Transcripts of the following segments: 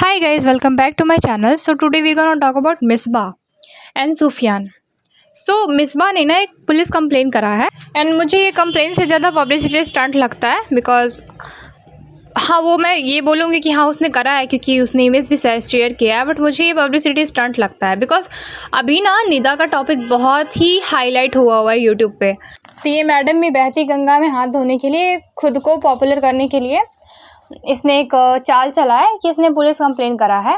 Hi guys, welcome back to my channel. So today we're gonna talk about Misbah and Sufiyan. So Misbah ने ना एक police complain करा है and मुझे ये कंप्लेन से ज़्यादा पब्लिसिटी स्टंट लगता है बिकॉज हाँ वो मैं ये बोलूँगी कि हाँ उसने करा है क्योंकि उसने इमेज भी शेयर किया है, बट मुझे ये पब्लिसिटी स्टंट लगता है बिकॉज अभी ना निदा का टॉपिक बहुत ही हाईलाइट हुआ है यूट्यूब पे. तो ये मैडम भी बहती गंगा में हाथ धोने के लिए, खुद को पॉपुलर करने के लिए इसने एक चाल चला है कि इसने पुलिस कंप्लेन करा है.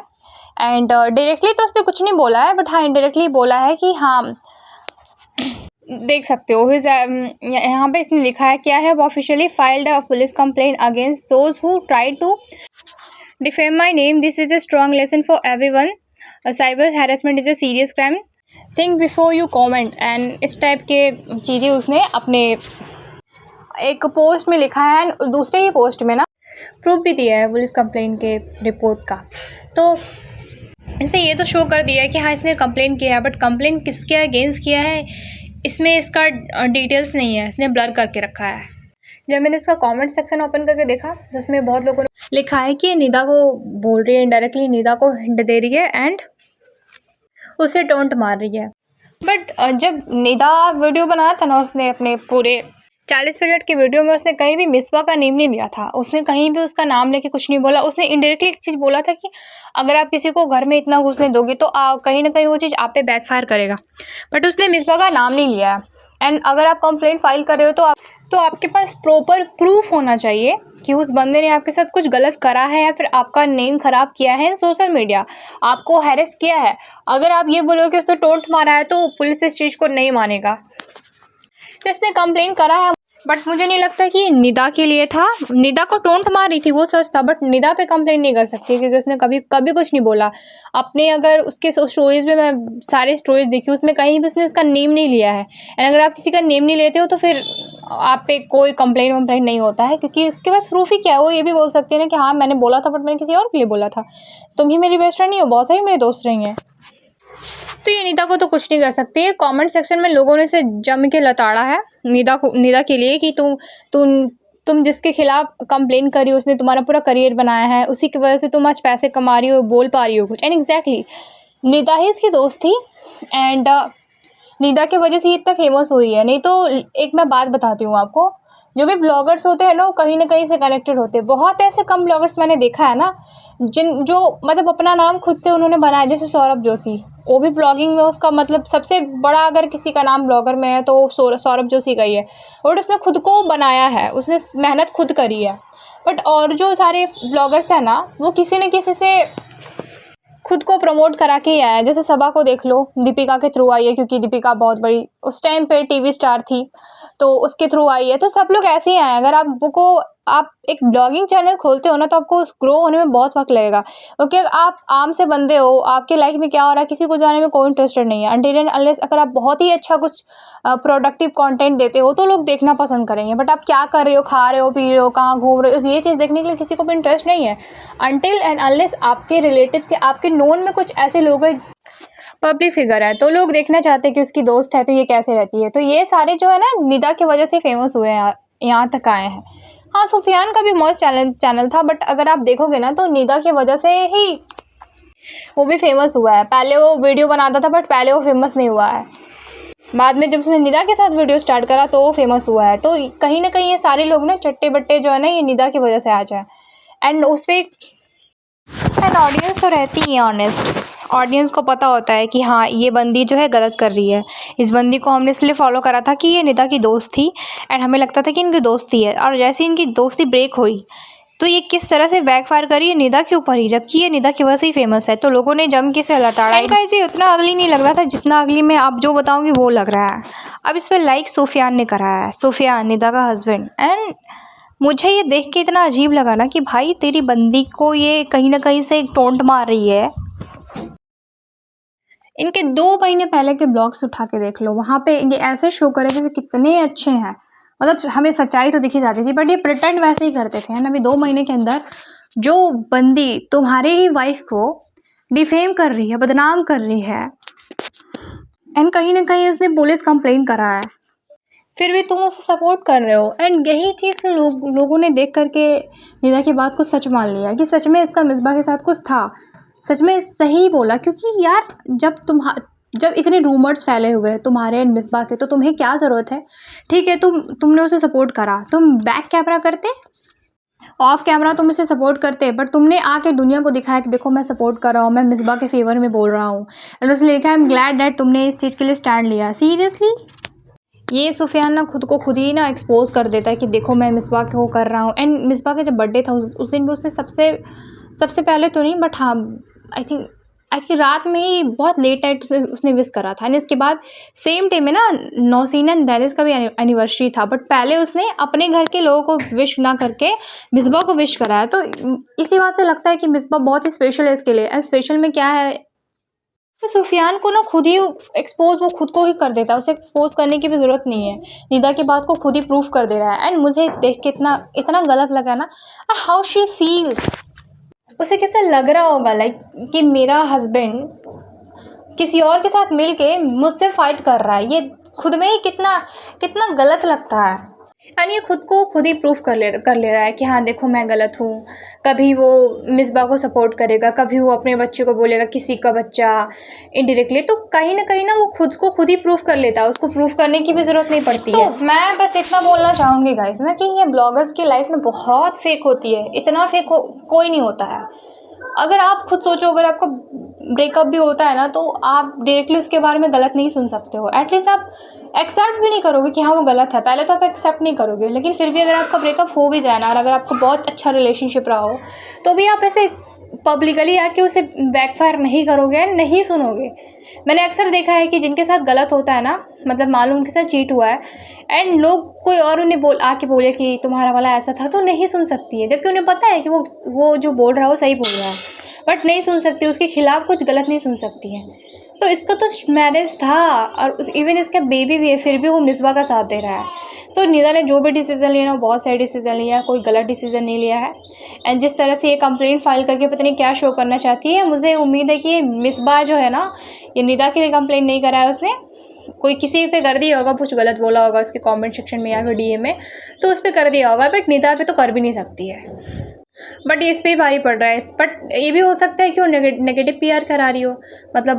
एंड डायरेक्टली तो उसने कुछ नहीं बोला है, बट हाँ इनडायरेक्टली बोला है कि हाँ देख सकते हो यहाँ पे इसने लिखा है क्या है, वो officially filed a police complaint against those who try to defame my name. This is a strong lesson for everyone. Cyber harassment is a serious crime. Think before you comment. And इस type के चीज़ें उसने अपने एक post में लिखा है and दूसरे ही पोस्ट में ना प्रूफ भी दिया है पुलिस कंप्लेन के रिपोर्ट का. तो इसने ये तो शो कर दिया है कि हाँ इसने कंप्लेन किया है, बट कंप्लेन किसके अगेंस्ट किया है इसमें इसका डिटेल्स नहीं है, इसने ब्लर करके रखा है. जब मैंने इसका कमेंट सेक्शन ओपन करके देखा तो उसमें बहुत लोगों ने लिखा है कि निदा को बोल रही है, इनडायरेक्टली निदा को हिंट दे रही है एंड उसे टोंट मार रही है. बट जब निदा वीडियो बनाया था ना, उसने अपने पूरे 40 मिनट के वीडियो में उसने कहीं भी मिसबा का नेम नहीं लिया था. उसने कहीं भी उसका नाम लेके कुछ नहीं बोला. उसने इनडायरेक्टली एक चीज़ बोला था कि अगर आप किसी को घर में इतना घुसने दोगे तो कहीं ना कहीं वो चीज़ आप पे बैकफायर करेगा. बट उसने मिसबा का नाम नहीं लिया है. एंड अगर आप कंप्लेंट फाइल कर रहे हो तो आपके पास प्रॉपर प्रूफ होना चाहिए कि उस बंदे ने आपके साथ कुछ गलत करा है या फिर आपका नेम ख़राब किया है सोशल मीडिया, आपको हैरेस किया है. अगर आप ये बोलोगे कि उसने टोंट मारा है तो पुलिस इस चीज़ को नहीं मानेगा. तो इसने कंप्लेन करा है, बट मुझे नहीं लगता कि ये निदा के लिए था. निदा को टोंट मार रही थी वो सच था, बट निदा पे कंप्लेन नहीं कर सकती क्योंकि उसने कभी कभी कुछ नहीं बोला अपने. अगर उसके स्टोरीज में मैं सारे स्टोरीज देखी, उसमें कहीं भी उसने इसका नेम नहीं लिया है. एंड अगर आप किसी का नेम नहीं लेते हो तो फिर आप पे कोई कंप्लेन वम्प्लेन नहीं होता है क्योंकि उसके पास प्रूफ ही क्या है. वो ये भी बोल सकती है ना कि हाँ मैंने बोला था बट मैंने किसी और के लिए बोला था. तुम ही मेरी बेस्ट फ्रेंड नहीं हो, बहुत सारी मेरे दोस्त रही हैं. तो ये निदा को तो कुछ नहीं कर सकती है. कमेंट सेक्शन में लोगों ने इसे जम के लताड़ा है निदा के लिए कि तुम जिसके खिलाफ कंप्लेन करी उसने तुम्हारा पूरा करियर बनाया है, उसी की वजह से तुम आज पैसे कमा रही हो, बोल पा रही हो कुछ. एंड एग्जैक्टली निदा ही इसकी दोस्त थी एंड निदा की वजह से ये इतना फेमस हुई है. नहीं तो एक मैं बात बताती हूँ आपको, जो भी ब्लॉगर्स होते हैं ना वो कहीं ना कहीं से कनेक्टेड होते हैं. बहुत ऐसे कम ब्लॉगर्स मैंने देखा है ना जो मतलब अपना नाम खुद से उन्होंने बनाया. जैसे सौरभ जोशी, वो भी ब्लॉगिंग में उसका मतलब सबसे बड़ा अगर किसी का नाम ब्लॉगर में है तो सौरभ जोशी का ही है. और उसने खुद को बनाया है, उसने मेहनत खुद करी है. बट और जो सारे ब्लॉगर्स हैं ना वो किसी न किसी से खुद को प्रमोट करा के ही आया है. जैसे सबा को देख लो, दीपिका के थ्रू आई है क्योंकि दीपिका बहुत बड़ी उस टाइम पे टीवी स्टार थी तो उसके थ्रू आई है. तो सब लोग ऐसे ही आए. अगर आप एक ब्लॉगिंग चैनल खोलते हो ना तो आपको ग्रो होने में बहुत वक्त लगेगा क्योंकि आप आम से बंदे हो, आपके लाइफ में क्या हो रहा है किसी को जाने में कोई इंटरेस्टेड नहीं है. अनटिल एंड अनलेस अगर आप बहुत ही अच्छा कुछ प्रोडक्टिव कंटेंट देते हो तो लोग देखना पसंद करेंगे. बट आप क्या कर रहे हो, खा रहे हो, पी रहे हो, कहाँ घूम रहे हो, ये चीज़ देखने के लिए किसी को भी इंटरेस्ट नहीं है. अनटिल एंड अनलेस आपके रिलेटिव से आपके नोन में कुछ ऐसे लोग हैं, पब्लिक फिगर है, तो लोग देखना चाहते हैं कि उसकी दोस्त है तो ये कैसे रहती है. तो ये सारे जो है ना निदा की वजह से फेमस हुए हैं, यहाँ तक आए हैं. हाँ सूफियान का भी मस्त चैनल था, बट अगर आप देखोगे ना तो निदा की वजह से ही वो भी फेमस हुआ है. पहले वो वीडियो बनाता था बट पहले वो फेमस नहीं हुआ है. बाद में जब उसने निदा के साथ वीडियो स्टार्ट करा तो वो फेमस हुआ है. तो कहीं ना कहीं ये सारे लोग ना चट्टे बट्टे जो है ना ये निदा की वजह से आ जाए. एंड उस पर ऑडियंस तो रहती ही है ऑनेस्ट. ऑडियंस को पता होता है कि हाँ ये बंदी जो है गलत कर रही है. इस बंदी को हमने इसलिए फॉलो करा था कि ये निदा की दोस्त थी एंड हमें लगता था कि इनकी दोस्ती है. और जैसे इनकी दोस्ती ब्रेक हुई तो ये किस तरह से बैकफायर करी निदा के ऊपर ही, जबकि ये निदा की वजह से ही फेमस है. तो लोगों ने जम के से लताड़ा. गाइस ये उतना अगली नहीं लग रहा था जितना अगली में आप जो बताऊंगी वो लग रहा है. अब इस पर लाइक सूफियान ने करा है. सूफियान निदा का हस्बैंड. एंड मुझे ये देख के इतना अजीब लगा ना कि भाई तेरी बंदी को ये कहीं ना कहीं से एक टोंट मार रही है. इनके 2 महीने पहले के ब्लॉग्स उठा के देख लो, वहाँ पे ये ऐसे शो करे जैसे कितने अच्छे हैं. मतलब हमें सच्चाई तो दिखी जाती थी बट ये प्रिटेंड वैसे ही करते थे. अभी 2 महीने के अंदर जो बंदी तुम्हारे ही वाइफ को डिफेम कर रही है, बदनाम कर रही है, एंड कहीं ना कहीं उसने पुलिस कंप्लेन करा है. फिर भी तुम उसे सपोर्ट कर रहे हो। एंड यही चीज़ लोगों ने देख करके निदा की बात को सच मान लिया कि सच में इसका मिसबा के साथ कुछ था, सच में सही बोला। क्योंकि यार जब इतने रूमर्स फैले हुए हैं तुम्हारे एंड मिसबा के, तो तुम्हें क्या ज़रूरत है? ठीक है, तुमने उसे सपोर्ट करा, तुम बैक कैमरा करते, ऑफ कैमरा तुम उसे सपोर्ट करते, बट तुमने आके दुनिया को दिखाया कि देखो मैं सपोर्ट कर रहा हूँ, मैं मिसबा के फेवर में बोल रहा हूँ। एंड उसने लिखा, आई एम ग्लैड डैट तुमने इस चीज़ के लिए स्टैंड लिया। सीरियसली ये सुफियान ना खुद को खुद ही ना एक्सपोज कर देता है कि देखो मैं मिसबा को कर रहा हूँ। एंड मिसबा का जब बर्थडे था उस दिन भी उसने सबसे पहले तो नहीं, बट हाँ आई थिंक रात में ही बहुत लेट नाइट उसने विश करा था। एंड इसके बाद सेम डे में ना नौसीन एंड दैनिश का भी एनिवर्सरी था, बट पहले उसने अपने घर के लोगों को विश ना करके मिसबा को विश कराया। तो इसी बात से लगता है कि मिसबा बहुत ही स्पेशल है इसके लिए। एंड स्पेशल में क्या है, तो सुफियान को ना खुद ही एक्सपोज वो खुद को ही कर देता है, उसे एक्सपोज करने की भी ज़रूरत नहीं है। निदा की बात को खुद ही प्रूफ कर दे रहा है। एंड मुझे देख के इतना गलत लगा ना। और हाउ शी फील्स, उसे कैसा लग रहा होगा लाइक कि मेरा हस्बैंड किसी और के साथ मिलके मुझसे फाइट कर रहा है। ये खुद में ही कितना गलत लगता है। एंड ये खुद को खुद ही प्रूफ कर ले रहा है कि हाँ देखो मैं गलत हूँ। कभी वो मिसबा को सपोर्ट करेगा, कभी वो अपने बच्चे को बोलेगा किसी का बच्चा इनडायरेक्टली। तो कहीं ना वो खुद को खुद ही प्रूफ कर लेता है, उसको प्रूफ करने की भी ज़रूरत नहीं पड़ती है। तो मैं बस इतना बोलना चाहूँगी गाइस ना कि ये ब्लॉगर्स की लाइफ में बहुत फेक होती है। इतना फेक कोई नहीं होता है। अगर आप खुद सोचो, अगर आपका ब्रेकअप भी होता है ना, तो आप डायरेक्टली उसके बारे में गलत नहीं सुन सकते हो। एटलीस्ट आप एक्सेप्ट भी नहीं करोगे कि हाँ वो गलत है। पहले तो आप एक्सेप्ट नहीं करोगे, लेकिन फिर भी अगर आपका ब्रेकअप हो भी जाए ना, और अगर आपको बहुत अच्छा रिलेशनशिप रहा हो, तो भी आप ऐसे पब्लिकली आके उसे बैकफायर नहीं करोगे, नहीं सुनोगे। मैंने अक्सर देखा है कि जिनके साथ गलत होता है ना, मतलब मान लो उनके साथ चीट हुआ है एंड लोग कोई और उन्हें आके बोले कि तुम्हारा वाला ऐसा था, तो नहीं सुन सकती है। जबकि उन्हें पता है कि वो जो बोल रहा है वो सही बोल रहा है, बट नहीं सुन सकती, उसके खिलाफ कुछ गलत नहीं सुन सकती है। तो इसका तो मैरिज था और इवन इसका बेबी भी है, फिर भी वो मिसबा का साथ दे रहा है। तो निदा ने जो भी डिसीज़न लिया ना, बहुत सही डिसीज़न लिया है, कोई गलत डिसीज़न नहीं लिया है। एंड जिस तरह से ये कंप्लेंट फाइल करके पता नहीं क्या शो करना चाहती है, मुझे उम्मीद है कि मिसबा जो है ना, ये निदा के लिए कंप्लेंट नहीं करा है उसने, कोई किसी पे कर दिया होगा, कुछ गलत बोला होगा उसके कमेंट सेक्शन में या फिर डीएम में, तो उस पर कर दिया होगा, बट निदा पे तो कर भी नहीं सकती है। बट इस पे ही भारी पड़ रहा है। बट ये भी हो सकता है कि वो नेगेटिव पीआर करा रही हो, मतलब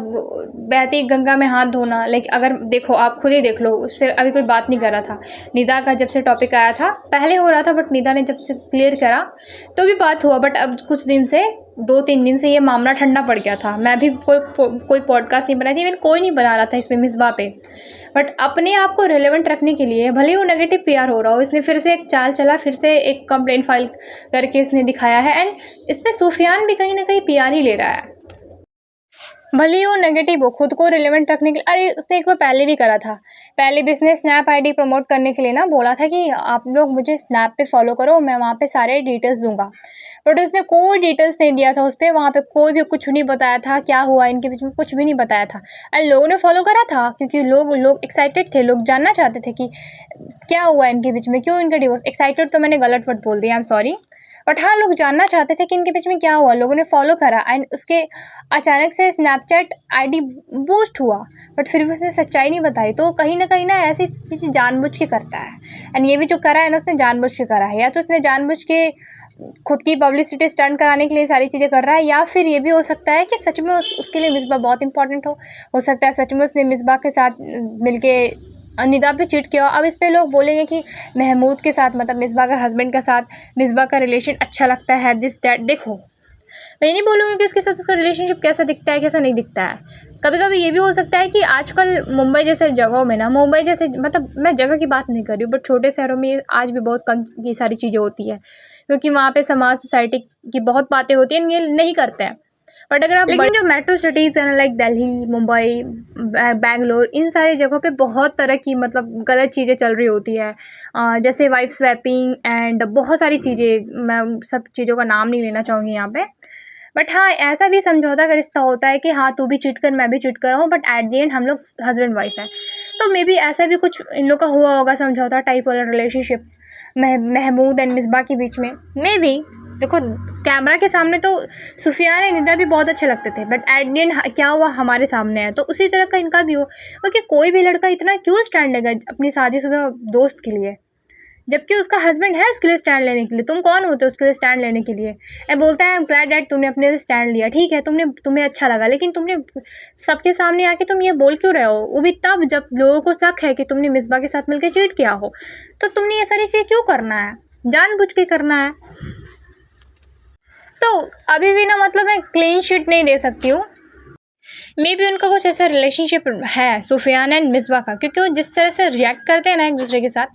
बहती गंगा में हाथ धोना। लाइक अगर देखो, आप खुद ही देख लो, उस पर अभी कोई बात नहीं कर रहा था। निदा का जब से टॉपिक आया था, पहले हो रहा था, बट निदा ने जब से क्लियर करा तो भी बात हुआ। बट अब कुछ दिन से 2-3 दिन से ये मामला ठंडा पड़ गया था। मैं भी कोई पॉडकास्ट नहीं बनाई थी, इवन कोई नहीं बना रहा था इस पर मिसबा पे। बट अपने आप को रिलेवेंट रखने के लिए, भले ही वो नेगेटिव पीआर हो रहा हो, इसने फिर से एक चाल चला, फिर से एक कंप्लेंट फाइल करके इसने दिखाया है। एंड इसमें सुफियान भी कहीं ना कहीं पीआर ही ले रहा है, भले ही वो नेगेटिव हो, खुद को रिलेवेंट रखने के लिए। अरे उसने एक बार पहले भी करा था, पहले भी इसने स्नैप आईडी प्रमोट करने के लिए ना बोला था कि आप लोग मुझे स्नैप पे फॉलो करो, मैं वहाँ पे सारे डिटेल्स दूंगा। बट उसने कोई डिटेल्स नहीं दिया था उस पर, वहाँ पे कोई भी कुछ नहीं बताया था, क्या हुआ इनके बीच में कुछ भी नहीं बताया था। और लोगों ने फॉलो करा था क्योंकि लोग एक्साइटेड थे, लोग जानना चाहते थे कि क्या हुआ इनके बीच में, क्यों इनका डिवोर्स। एक्साइटेड तो मैंने गलत वर्ड बोल दिया, आई एम सॉरी। बट हाँ, लोग जानना चाहते थे कि इनके बीच में क्या हुआ, लोगों ने फॉलो करा। एंड उसके अचानक से स्नैपचैट आईडी बूस्ट हुआ, बट फिर भी उसने सच्चाई नहीं बताई। तो कहीं ना ऐसी चीज़ें जानबूझ के करता है। एंड ये भी जो करा है ना, उसने जानबूझ के करा है, या तो उसने जानबूझ के खुद की पब्लिसिटी स्टंट कराने के लिए सारी चीज़ें कर रहा है, या फिर ये भी हो सकता है कि सच में उसके लिए मिसबा बहुत इंपॉर्टेंट हो सकता है सच में उसने मिसबा के साथ मिलके निदा पे चीट किया। अब इस पे लोग बोलेंगे कि महमूद के साथ, मतलब मिसबा का हस्बैंड के साथ मिसबा का रिलेशन अच्छा लगता है, दिस दैट। देखो, मैं नहीं बोलूँगी कि उसके साथ उसका रिलेशनशिप कैसा दिखता है कैसा नहीं दिखता है। कभी कभी ये भी हो सकता है कि आजकल मुंबई जैसे जगहों में ना, मुंबई जैसे, मतलब मैं जगह की बात नहीं कर रही हूँ, बट छोटे शहरों में आज भी बहुत कम ये सारी चीज़ें होती है, क्योंकि वहाँ पे समाज सोसाइटी की बहुत बातें होती हैं, ये नहीं करते हैं। बट अगर आप, लेकिन जो मेट्रो सिटीज़ हैं लाइक दिल्ली, मुंबई, बैंगलोर, इन सारी जगहों पे बहुत तरह की मतलब गलत चीज़ें चल रही होती है, जैसे वाइफ स्वैपिंग एंड बहुत सारी चीज़ें। मैं सब चीज़ों का नाम नहीं लेना चाहूँगी यहाँ पे। बट हाँ, ऐसा भी समझौता का रिश्ता होता है कि हाँ तू भी चीट कर, मैं भी चीट कर रहा हूँ, बट एट द एंड हम लोग हस्बैंड वाइफ है। तो मे बी ऐसा भी कुछ इन लोग का हुआ होगा, समझौता टाइप वाला रिलेशनशिप महमूद एंड मिसबा के बीच में, मे बी। देखो कैमरा के सामने तो सुफियान एंड निदा भी बहुत अच्छे लगते थे, बट एट द एंड क्या हुआ, हमारे सामने है। तो उसी तरह का इनका भी हो, क्योंकि कोई भी लड़का इतना क्यों स्टैंड लेगा अपनी शादीशुदा दोस्त के लिए, जबकि उसका हस्बैंड है उसके लिए स्टैंड लेने के लिए। तुम कौन होते हो उसके लिए स्टैंड लेने के लिए? बोलता है ग्लैड डैड तुमने अपने से स्टैंड लिया, ठीक है, तुम्हें अच्छा लगा, लेकिन तुमने सबके सामने आके तुम ये बोल क्यों रहे हो? वो भी तब जब लोगों को शक है कि तुमने मिसबा के साथ मिलकर चीट किया हो। तो तुमने ये सारी चीज़ें क्यों करना है? जानबूझ के करना है। तो अभी भी ना मतलब मैं क्लीन शीट नहीं दे सकती हूँ। मे बी उनका कुछ ऐसा रिलेशनशिप है सुफियान एंड मिसबा का, क्योंकि वो जिस तरह से रिएक्ट करते हैं ना एक दूसरे के साथ,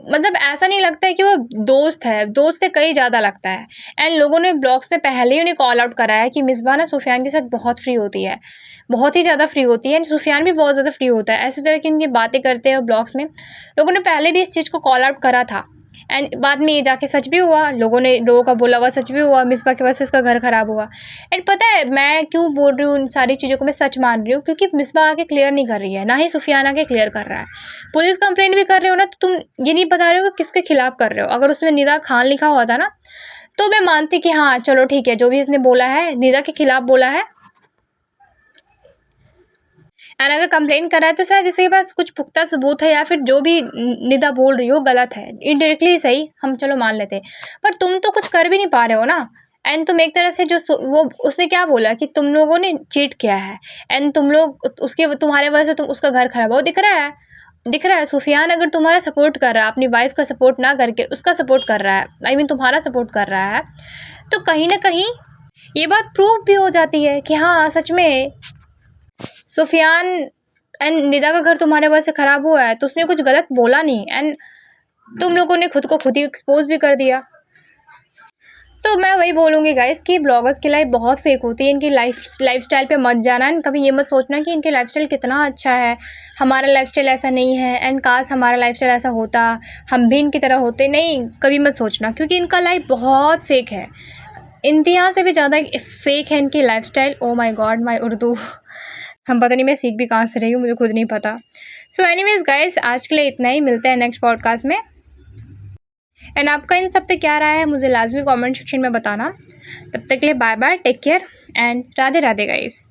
मतलब ऐसा नहीं लगता है कि वो दोस्त है, दोस्त से कहीं ज़्यादा लगता है। एंड लोगों ने ब्लॉग्स में पहले ही उन्हें कॉल आउट करा है कि मिसबा ना सुफियान के साथ बहुत फ्री होती है, बहुत ही ज़्यादा फ्री होती है, एंड सुफियान भी बहुत ज़्यादा फ्री होता है। ऐसी तरह की इनकी बातें करते हैं ब्लॉग्स में, लोगों ने पहले भी इस चीज़ को कॉल आउट करा था। एंड बाद में ये जाके सच भी हुआ, लोगों का बोला हुआ सच भी हुआ, मिसबा की वजह से इसका घर खराब हुआ। एंड पता है मैं क्यों बोल रही हूँ उन सारी चीज़ों को मैं सच मान रही हूँ, क्योंकि मिसबा आके क्लियर नहीं कर रही है, ना ही सुफियान आके क्लियर कर रहा है। पुलिस कंप्लेंट भी कर रहे हो ना, तो तुम ये नहीं बता रहे हो कि किसके खिलाफ कर रहे हो। अगर उसमें निदा खान लिखा हुआ था ना, तो मैं मानती कि हाँ चलो ठीक है, जो भी इसने बोला है निदा के खिलाफ बोला है। एंड अगर कंप्लेन करा है तो शायद इसके पास कुछ पुख्ता सबूत है, या फिर जो भी निदा बोल रही हो गलत है, इनडायरेक्टली ही सही हम चलो मान लेते। पर तुम तो कुछ कर भी नहीं पा रहे हो ना। एंड तुम एक तरह से वो उसने क्या बोला कि तुम लोगों ने चीट किया है, एंड तुम लोग उसके तुम्हारे वजह से तुम उसका घर खराब हो, दिख रहा है। सुफियान अगर तुम्हारा सपोर्ट कर रहा है, अपनी वाइफ का सपोर्ट ना करके उसका सपोर्ट कर रहा है, आई मीन तुम्हारा सपोर्ट कर रहा है, तो कहीं ना कहीं ये बात प्रूव भी हो जाती है कि हाँ सच में सुफियान एंड निदा का घर तुम्हारे वजह से ख़राब हुआ है। तो उसने कुछ गलत बोला नहीं, एंड तुम लोगों ने खुद को खुद ही एक्सपोज भी कर दिया। तो मैं वही बोलूँगी गाइस कि ब्लॉगर्स की लाइफ बहुत फेक होती है। इनकी लाइफस्टाइल पे मत जाना, एंड कभी ये मत सोचना कि इनकी लाइफस्टाइल कितना अच्छा है, हमारा लाइफस्टाइल ऐसा नहीं है, एंड काश हमारा लाइफस्टाइल ऐसा होता, हम भी इनकी तरह होते। नहीं, कभी मत सोचना, क्योंकि इनका लाइफ बहुत फेक है, इंतहा से भी ज़्यादा फेक है इनकी lifestyle. Oh my God, my Urdu हम पता नहीं मैं सीख भी कहाँ से रही हूँ, मुझे खुद नहीं पता। सो एनीवेज गाइस, आज के लिए इतना ही, मिलते हैं नेक्स्ट पॉडकास्ट में। एंड आपका इन सब पे क्या राय है मुझे लाजमी कमेंट सेक्शन में बताना। तब तक के लिए bye bye, take care and Radhe Radhe guys.